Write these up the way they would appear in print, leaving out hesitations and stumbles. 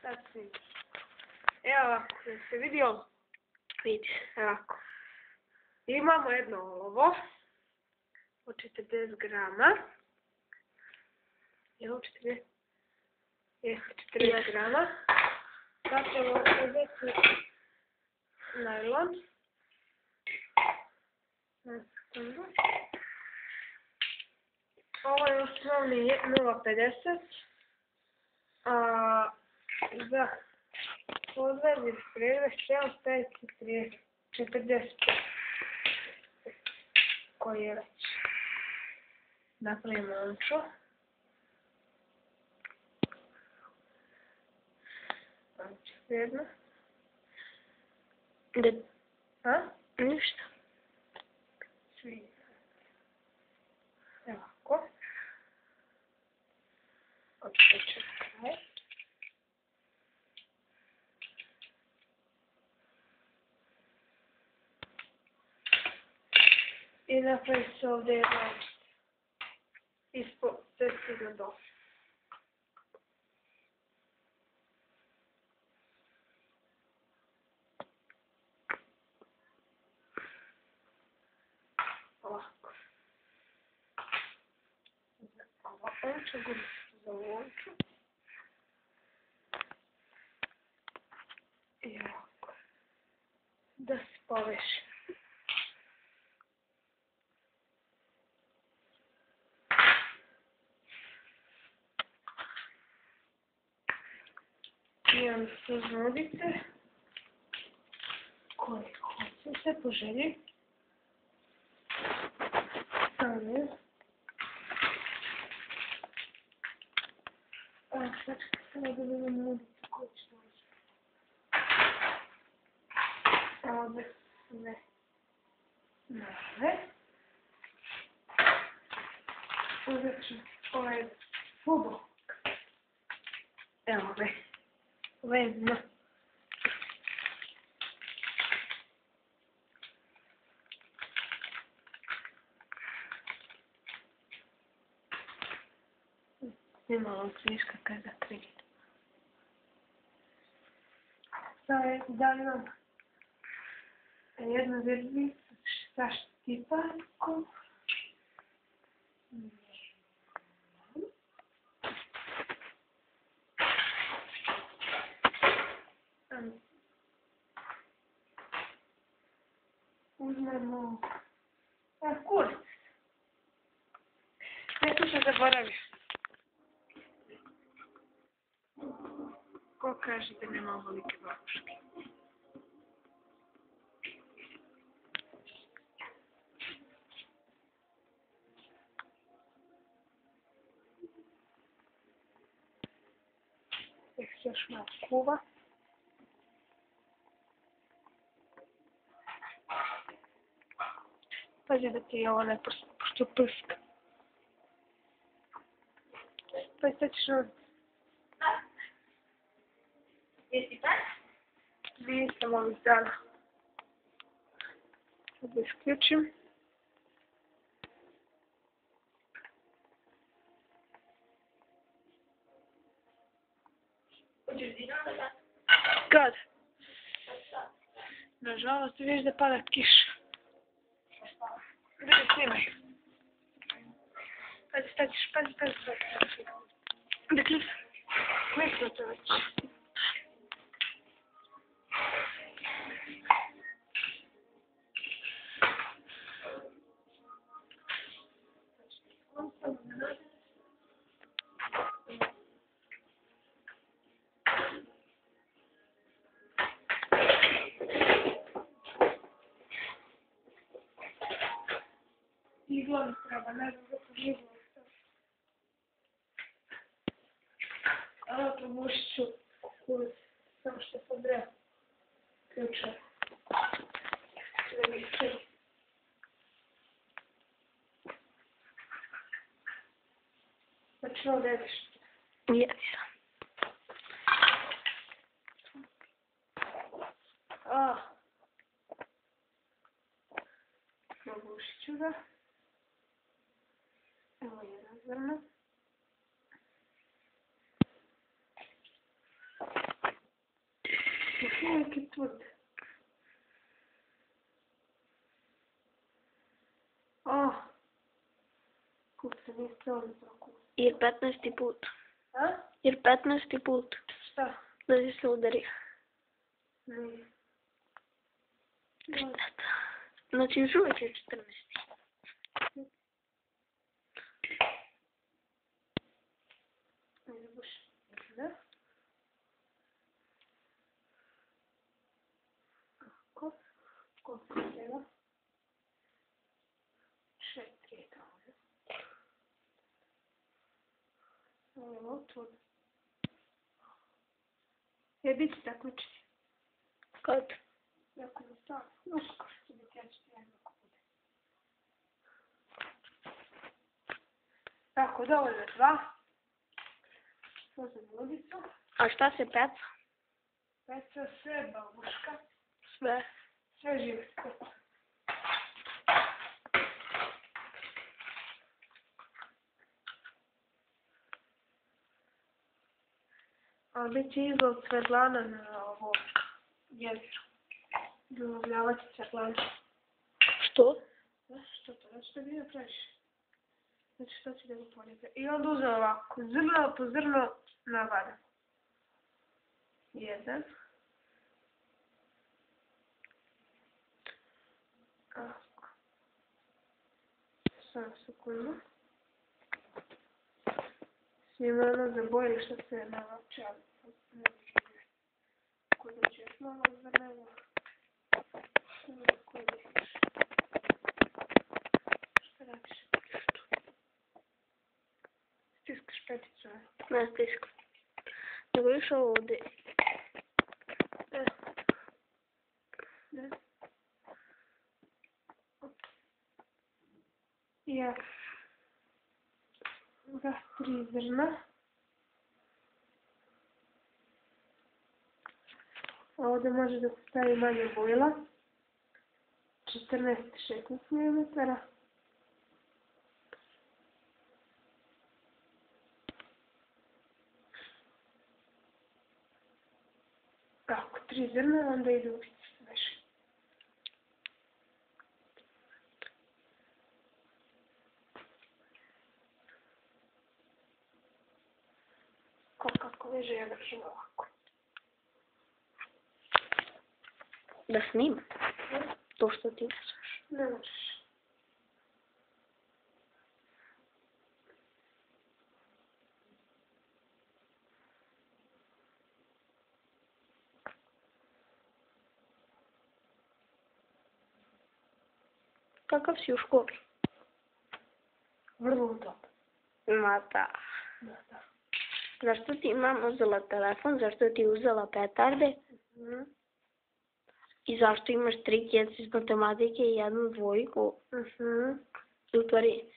Sad snimam. Evo ovako, se vidio? Vidi, ovako. Imamo jedno olovo od 40 grama. Je ovo 40? Je, 40 grama. Sad ćemo uzeti najlon. Ovo je osnovni 0,50. Za podvezi pregled ćemo staviti 40. Koji je već. Napravimo onču. Jedno. Ništa. Svi. Evo ovako. Očito ću kraj. I napravi se ovdje jedna ispod cestina dole. Ovako. Ova onča guriti za onču. I ovako. Da se poveši. I onda se uznudite koje hoćete po želji. Stavljaju. A sad samo da vidimo nudice koje ću doći. Ovdje sve nove. Uzet ću ovaj fubok. Evo ovaj. Vezno. Imamo sviška kada krije. Sada dam jednu verzicu sa štipakom. Uzmemo kurac. Nešto sam zaboravio. Ko kaže da nema ovolike babuške? Još malo kuva. Pazi da ti je ovo ne pošto prska. Pa i sad ćeš roditi. Jesi tak? Nisam ovih dana. Sad da isključim. Hoćeš dinara da? Kad? Nažalost, vidiš da pada kiša. Vidi, snimaj. Pazi, sad ćeš, pazi. Da kliknu to već. Igla mi treba, ne znam kako igla mi. Ovo probušit ću kulicu, samo što sam breo ključa. Da mi se... Znači ovo dediš. Jesam. Probušit ću ga. Evo jedan zrno. Neki tvrd. Kuca, niste ovdje prokuca. Jer 15. put. A? Jer 15. put. Šta? Da si se udario. Nije. Znači, još uvijek je 14. Ajde, buš. Da? Ko? Ko se treba? 6 trijeka ovdje. Evo, tu. Bit će takmičiti. Kad? Jako mi stav. Uskoro će biti, ja ću ti jedno ako bude. Tako, dovoljno 2. Uzem ludicu. A šta se peca? Peca sve, babuška. Sve. Sve žive se peca. A bit će izlov cvetlana na ovo jezeru. Dolovljavati cvetlana. Što? Znaš što to? Znači to bio previše. Znači što će da ga poljepe. I onda uzme ovako. Zrno po zrno navada. 1. Tako. Samo sekundu. Snima ono za boje što se navače, ali ne može. Ko da će još malo zrneva. Ko da ćeš. Šta radiš? Stiskaš peticu, ne? Ne stiskam. Nego još ovdje. Ne. Ja. Da, 3 zrna. A ovdje može da se stavi manje bojila. 14-16 mm. Kako? 3 zrna, onda ide ubici sve. Kako leže, ja držim ovako. Da snimam? To što ti uzmeš. Ne možeš. Kakav si u školi? Vrlo dobro. Ma da. Da. Zašto ti mama uzela telefon? Zašto ti uzela petarde? I zašto imaš 3 kjece iz matematike i 1 dvojku? I u stvari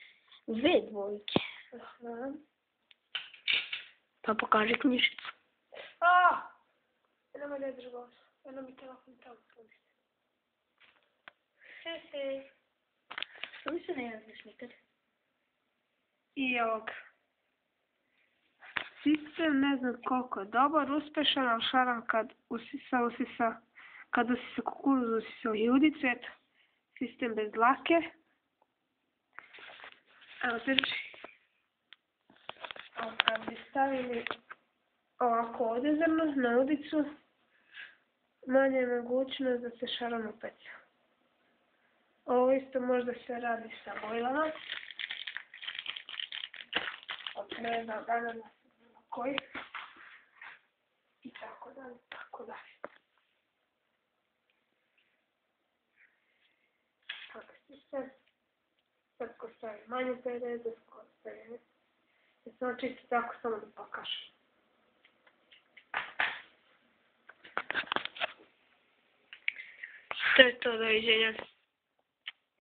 2 dvojke. Pa pokaži knjižicu. Nemoj da je drugo. Eno mi telefon tamo. Što mi se ne javljaš nikad? I ovog. Sistem ne znam koliko je dobar, uspešan, ali šaran kad usisa. Kad usisa kukuruz, usisa judicu, eto. Sistem bez dlake. Evo, drži. A kad bi stavili ovako ovdje zrno na udicu, manje je mogućnost da se šaran upeca. Ovo isto možda se radi sa bojlama. Ne znam, da koji. I tako dalje, tako dalje. Tako sistem. Sad ko stavi manje perede, ko stavi. I samo čisto tako, samo da pokažem. To je to, doviđenja.